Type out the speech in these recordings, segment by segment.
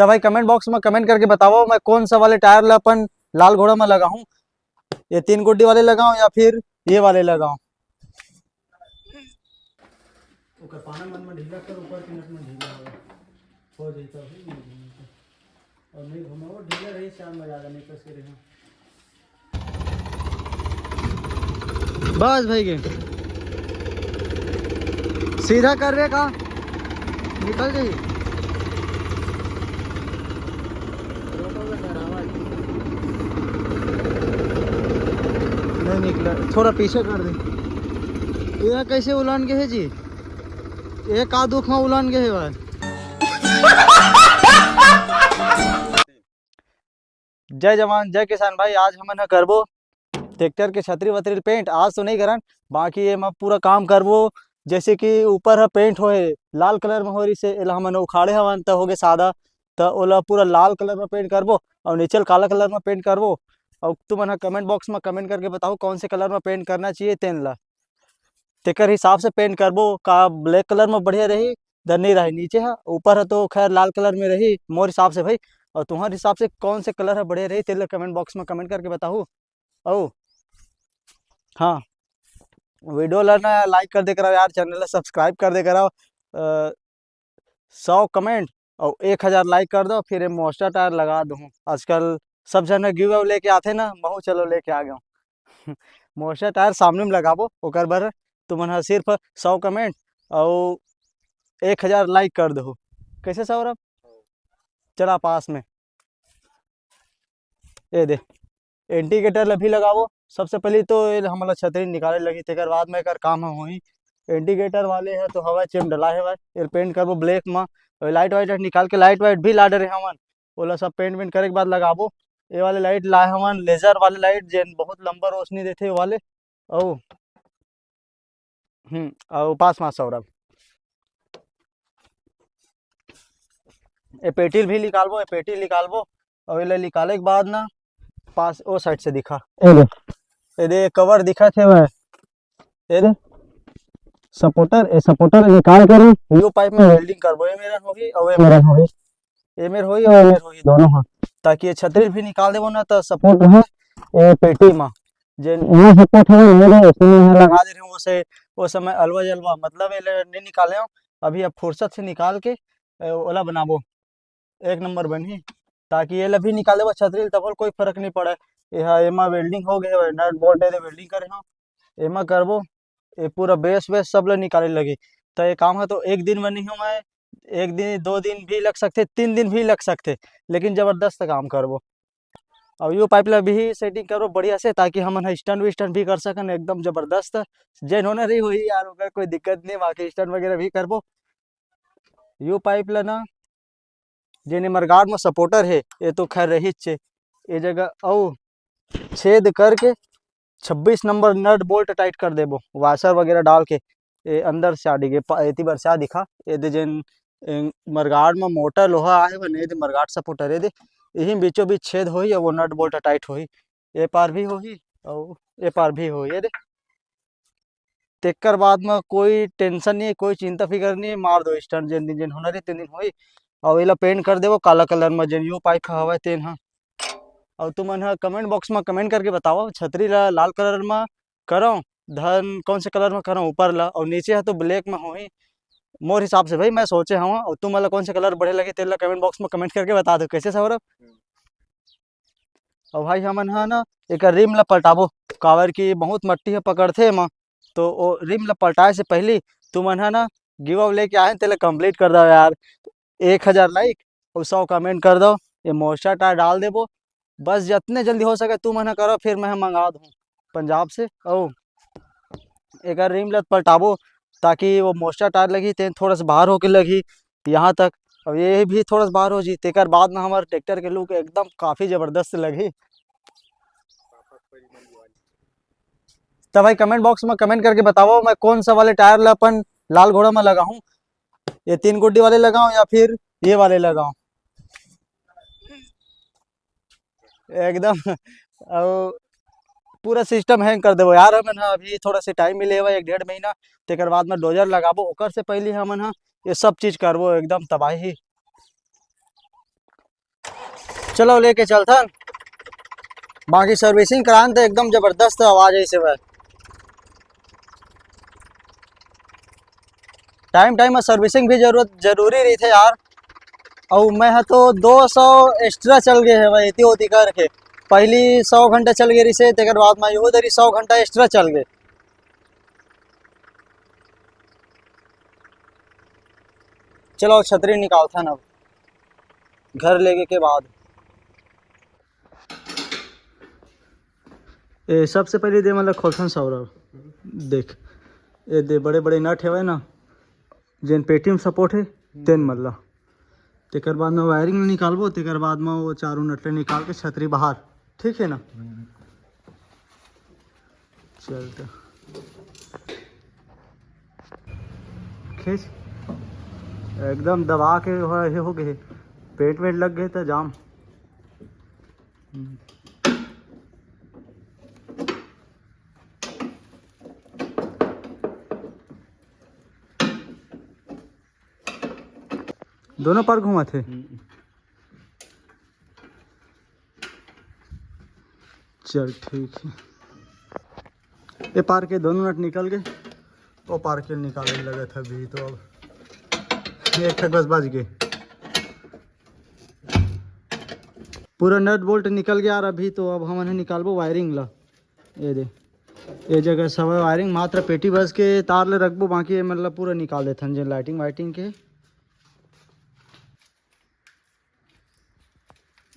तो भाई comment box में कमेंट करके बताओ मैं कौन सा वाले टायर ला अपन लाल घोड़ा में लगाऊं, ये 3 गुड्डी वाले लगाऊं या फिर ये वाले लगाऊं। ओकर पाना मन में ढीला कर, ऊपर के नट में ढीला हो जाता है और नहीं घुमाओ ढीला रही शाम में ज्यादा नहीं कस के रही। बस भाई के सीधा कर रहे का निकल जाइए। नहीं निकला, थोड़ा पीछे कर दे। ये कैसे उलान के है जी, ये का दुख में उलान के है भाई। जय जवान जय किसान भाई, आज हम करबो ट्रैक्टर के छतरी वतरी पेंट। आज तो नहीं करन, बाकी ये मैं पूरा काम करबो। जैसे कि ऊपर है पेंट होए लाल कलर में हो रही से एला हमन उखाड़े हवन त होगे सादा, त ओला पूरा लाल कलर में पेंट करबो और नीचे काला कलर में पेंट करबो। और तुम कमेंट बॉक्स में कमेंट करके बताओ कौन से कलर में पेंट करना चाहिए तेन ला, तेकर हिसाब से पेंट करबो। का ब्लैक कलर में बढ़िया रही नहीं रही, नीचे है ऊपर है तो खैर लाल कलर में रही मोर हिसाब से भाई। और तुम्हारे हिसाब से कौन से कलर है बढ़िया रही तेल कमेंट बॉक्स में कमेंट करके बताओ। ओ हाँ, वीडियो ला लाइक कर दे करो यार, चैनल सब्सक्राइब कर दे करो। 100 कमेंट और 1000 लाइक कर दो, फिर मोस्टर टायर लगा दूँ। आजकल सब जन गिव अवे लेके आते ना, महू चलो लेके आ गया हूँ। मोस्टर टायर सामने में लगाबो, ओकर बर तुमन सिर्फ 100 कमेंट और 1000 लाइक कर दो। कैसे सौरभ चला पास में ये दे इंडिकेटर भी लगाबो। सबसे पहले तो ये हमारा छतरी निकाले लगी, तेकर बाद में कर काम होई। इंडिकेटर वाले है तो हवा चेम डला है भाई, पेंट करबो ब्लैक में। लाइट वाइट निकाल के लाइट वाइट भी ला डरे हमन, ओला सब पेंट वेंट करे के बाद लगाबो। ये वाले लाइट लाए हमन लेजर वाले लाइट, जेन बहुत लंबा रोशनी देते वाले। ओ और पास में सौरभ ये पेटी भी निकालबो, ये पेटी निकालबो और ये निकाले के बाद ना पास ओ साइड से दिखा ये दे कवर दिखा थे वह, ये दे सपोर्टर, ये सपोर्टर निकाल कर यू पाइप में वेल्डिंग करबो। ये मेरा होगी और ये मेरा होगी, ये मेर होई और मेर होई दोनों हां, ताकि ये छतरी भी निकाल देबो ना तो सपोर्ट रहे ये पेटी में। जे ये सपोर्ट है मेरे इसमें लगा दे रहे हो से वो समय अलवा जलवा मतलब ये नहीं निकाले हो अभी, अब फुर्सत से निकाल के ओला बनाबो, एक नंबर बनी। ताकि ये भी निकाल देबो छतरी तब कोई फर्क नहीं पड़े। यह एमा वेल्डिंग हो गए नट बोल्ट दे वेल्डिंग करे हो एमा करबो, ये पूरा बेस वेस सब लोग निकाले लगी। तो ये काम है तो एक दिन में नहीं हो, मैं एक दिन 2 दिन भी लग सकते, 3 दिन भी लग सकते, लेकिन जबरदस्त काम करबो। और यू पाइप ला भी सेटिंग करो बढ़िया से, ताकि हम स्टैंड विस्टैंड भी कर सकन एकदम जबरदस्त। जैन होना रही हुई यार, अगर कोई दिक्कत नहीं, बाकी स्टैंड वगैरह भी करबो। यू पाइप ला ना जेने मरगाड़ में सपोर्टर है ये तो खैर रही छे, ये जगह औ छेद करके 26 नंबर नट बोल्ट टाइट कर देबो, वाशर वगैरह डाल के ये अंदर से आडी के एती बार से दिखा। ये दे जेन मरगाड़ में मोटा लोहा आए बने दे मरगाड़ सपोर्टर, ये दे यही बीचों बीच छेद होई और वो नट बोल्ट टाइट होई, ये पार भी होई और ये पार भी होई। ये दे तेकर बाद में कोई टेंशन नहीं, कोई चिंता फिकर नहीं, मार दो स्टैंड जेन दिन जेन होना रही तेन दिन होई। और एला पेंट कर देबो काला कलर में जेन यू पाइप हवा तेन हा। और तुमन कमेंट बॉक्स में कमेंट करके बताओ छतरी ला लाल कलर में करो धन कौन से कलर में करो ऊपर ला, और नीचे है तो ब्लैक में हो ही मोर हिसाब से भाई मैं सोचे हूँ। और तुम वाला कौन से कलर बढ़िया लगे तेला कमेंट बॉक्स में कमेंट करके बता दो। कैसे सौरभ और भाई हमन है ना एक रिम ला पलटाबो, कावर की बहुत मट्टी है पकड़थे एमा, तो वो रिम ला पलटाए से पहले तुमन है ना गिव अप लेके आए तेला कंप्लीट कर दो यार। 1000 लाइक और 100 कमेंट कर दो, ये मोस्टर टायर डाल देबो। बस जितने जल्दी हो सके तुम है करो, फिर मैं मंगा दूँ पंजाब से। ओ एक रिम लत पलटाबो ताकि वो मोस्टर टायर लगी ते थोड़ा सा बाहर होके लगी यहाँ तक, अब ये भी थोड़ा सा बाहर हो जी तेकर बाद में हमारे ट्रैक्टर के लुक एकदम काफी जबरदस्त लगी। तो भाई कमेंट बॉक्स में कमेंट करके बताओ मैं कौन सा वाले टायर ला अपन लाल घोड़ा में लगाऊं, ये 3 गुड्डी वाले लगाऊं या फिर ये वाले लगाऊं एकदम। और पूरा सिस्टम हैंग कर देबो यार हमन अभी थोड़ा सा टाइम मिले हुआ 1 डेढ़ महीना, तेकर बाद में डोजर लगाबो, ओकर से पहले हमन ये सब चीज करबो एकदम तबाही। चलो लेके चलता। बाकी सर्विसिंग करान तो एकदम जबरदस्त आवाज है इसे वह टाइम टाइम में सर्विसिंग भी जरूरी रही थे यार। और मैं है तो 200 एक्स्ट्रा चल गए है भाई इतनी होती करके पहली 100 घंटे चल गई से तेकर बाद में उधर 100 घंटा एक्स्ट्रा चल गए। चलो छतरी निकालता ना घर लेके के बाद। सबसे पहले दे मतलब खोलसन सौरभ देख ये दे बड़े बड़े नट है ना जिन पेटी में सपोर्ट है तेन मल्ला तेकर बाद में वायरिंग निकालबो तेकर बाद में वो चारों नटले निकाल के छतरी बाहर ठीक है ना। चलते खींच एकदम दबा के हो गए पेट वेट लग गए तो जाम। दोनों पर घुमा थे। चल ठीक है ये पार के दोनों नट निकल गए वो पार के निकालने लगा था अभी तो अब एक तक बस बच गए पूरा नट बोल्ट निकल गया और अभी तो अब हम निकालबो वायरिंग ला ये दे ये जगह सब वायरिंग मात्र पेटी बस के तार ले रखबो बाकी ये मतलब पूरा निकाल देथन जो लाइटिंग वाइटिंग के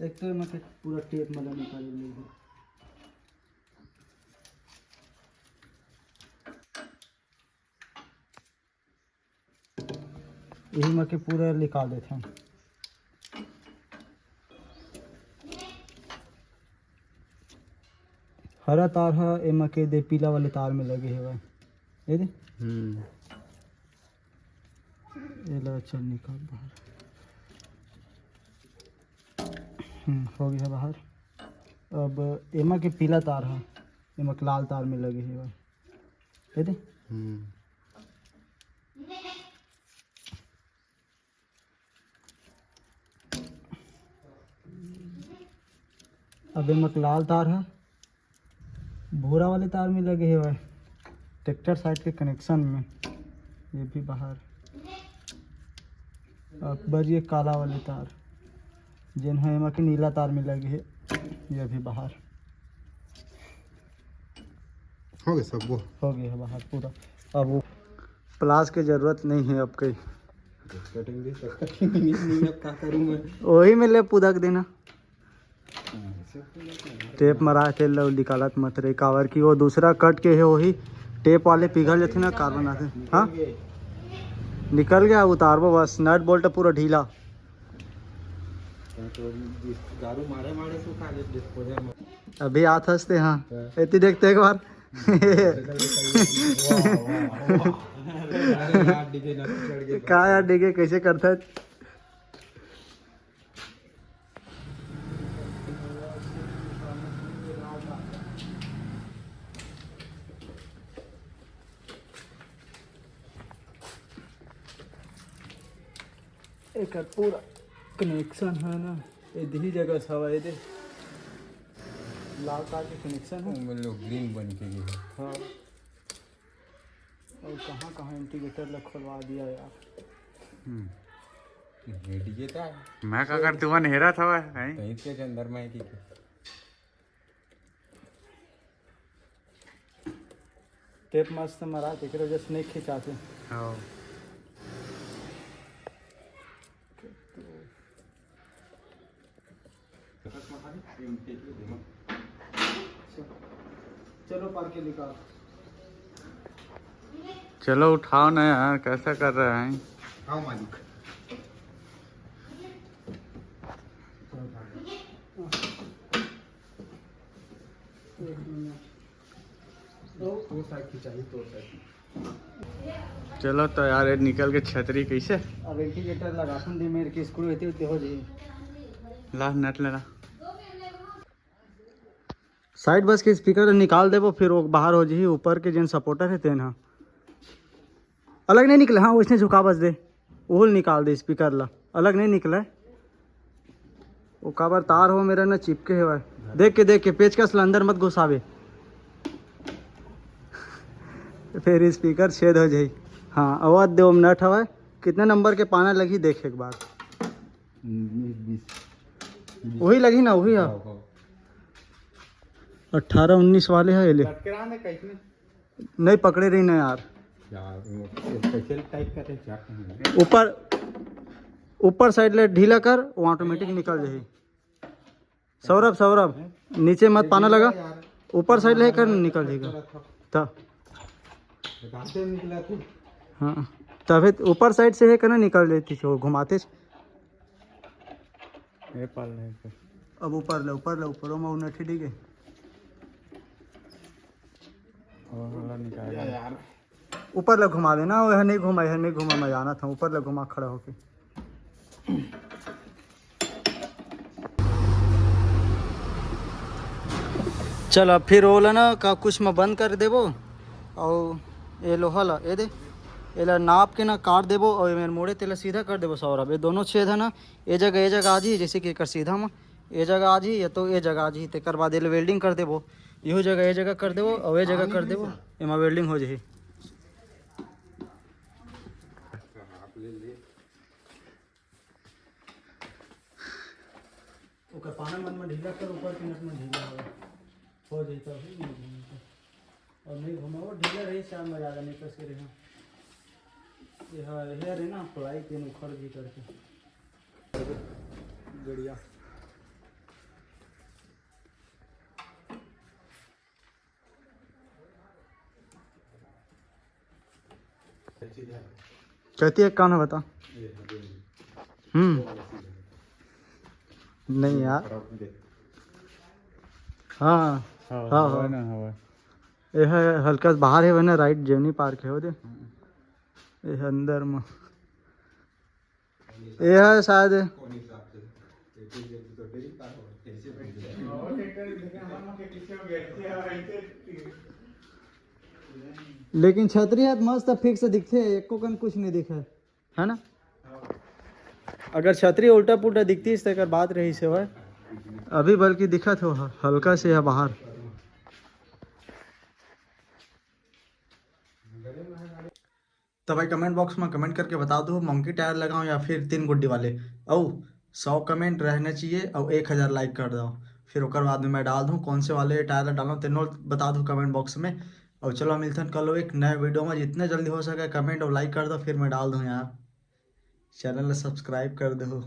एक तो मैं पूरा टेप मतलब निकाल लेंगे। यही मके पूरा निकाल देते हैं। हरा तार है ए मके दे पीला वाले तार में लगे है ये दे ये लो चल निकाल बाहर। हो गया बाहर। अब एमा के पीला तार है एमा के लाल तार में लगे है ये दे अब एमा के लाल तार है भूरा वाले तार में लगे है भाई ट्रैक्टर साइड के कनेक्शन में ये भी बाहर। अब बस ये काला वाले तार जिन है एमा के नीला तार में लगे है ये भी बाहर। हो गया सब वो हो गया है बाहर पूरा। अब वो प्लास की जरूरत नहीं है अब कहीं क्या करूँ मैं वही में ले पुदक देना टेप मरा थे लो निकालत मत रही कावर की वो दूसरा कट के है वही टेप वाले पिघल जाते ना कार्बन आते। हाँ निकल गया उतारबो बस नट बोल्ट पूरा ढीला अभी हाथ हंसते। हाँ इतनी देखते एक बार कहा यार डिगे कैसे करता है। एक पूरा कनेक्शन है ना ये दी जगह सब है दे लाल तार के कनेक्शन है मतलब ग्रीन बन के गई। हाँ और कहाँ कहाँ इंटीग्रेटर लग खुलवा दिया यार। मैं क्या करती हूँ हेरा था कहीं के अंदर में की टेप मस्त मरा के वजह से नहीं खिंचाते। हाँ चलो पार के निकाल। चलो उठाओ ना यार कैसा कर रहे हैं। हाँ मालिक तो साइड खिंचाई तो साइड। चलो तो यार ये निकल के छतरी कैसे अब इंडिकेटर लगा दे मेरे की स्क्रू होती होती हो जाए ला नट लेना साइड बस के स्पीकर निकाल देबो फिर वो बाहर हो जाए ऊपर के जिन सपोर्टर है तेन हाँ अलग नहीं निकले। हाँ उसने झुका बस दे वो निकाल दे स्पीकर ला अलग नहीं निकला वो काबर तार हो मेरा ना चिपके हुआ है। देख के पेचकस ला अंदर मत घुसावे फिर स्पीकर छेद हो जाई। हाँ आवाज दो नट हवा कितने नंबर के पाना लगी देख एक बार। वही लगी ना वही है 18-19 वाले है ये ले। नहीं पकड़े रही ना यार। ऊपर ऊपर साइड ले ढीला कर वो ऑटोमेटिक निकल जाए। सौरभ नीचे मत पाना लगा ऊपर साइड ले कर निकल जाएगा तब। हाँ तभी ऊपर साइड से है करना निकल लेती थी वो घुमाते। अब ऊपर ले में उन्हें ठीक है। ऊपर ले घुमा देना वो नहीं घुमा मैं जाना था ऊपर ले घुमा खड़ा होके। चल अब फिर ओला ना का कुछ में बंद कर देबो और ये लोहा ला ये दे ये ला नाप के ना काट देबो और मेरे मोड़े तेला सीधा कर देबो सौरभ। ये दोनों छेद है ना ये जगह आ जी जैसे कि कर सीधा में ये जगह आ जी या तो ये जगह आ जी तेकर बाद ये वेल्डिंग कर देबो। यही जगह ये जगह कर देबो और ये जगह कर देबो एमा वेल्डिंग हो जाए। ओकर पाना मन में ढीला कर ऊपर के नट में ढीला हो जाता है और नहीं घुमाओ ढीला रही शाम में ज़्यादा नहीं कस के रहे। ये है रे ना पढ़ाई के उखड़ भी करके बढ़िया। कहती है कौन है बता। नहीं यार हाँ ये है हल्का बाहर है वरना राइट जेवनी पार्क है वो दे ये है अंदर में ये है शायद। लेकिन छतरी है मस्त फिक्स दिखते है एको कन कुछ नहीं दिखा है ना। अगर छतरी उल्टा पुल्टा दिखती इस तरह बात रही से है अभी बल्कि दिखा था हल्का से है बाहर। तो भाई कमेंट बॉक्स में कमेंट करके बता दो मंकी टायर लगाऊं या फिर 3 गुड्डी वाले। और 100 कमेंट रहना चाहिए और 1000 लाइक कर दो फिर ओकर बाद में मैं डाल दूँ कौन से वाले टायर डालूँ तीनों बता दो कमेंट बॉक्स में। और चलो मिलते हैं कल एक नए वीडियो में जितने जल्दी हो सके कमेंट और लाइक कर दो फिर मैं डाल दूँ यार। चैनल सब्सक्राइब कर दो।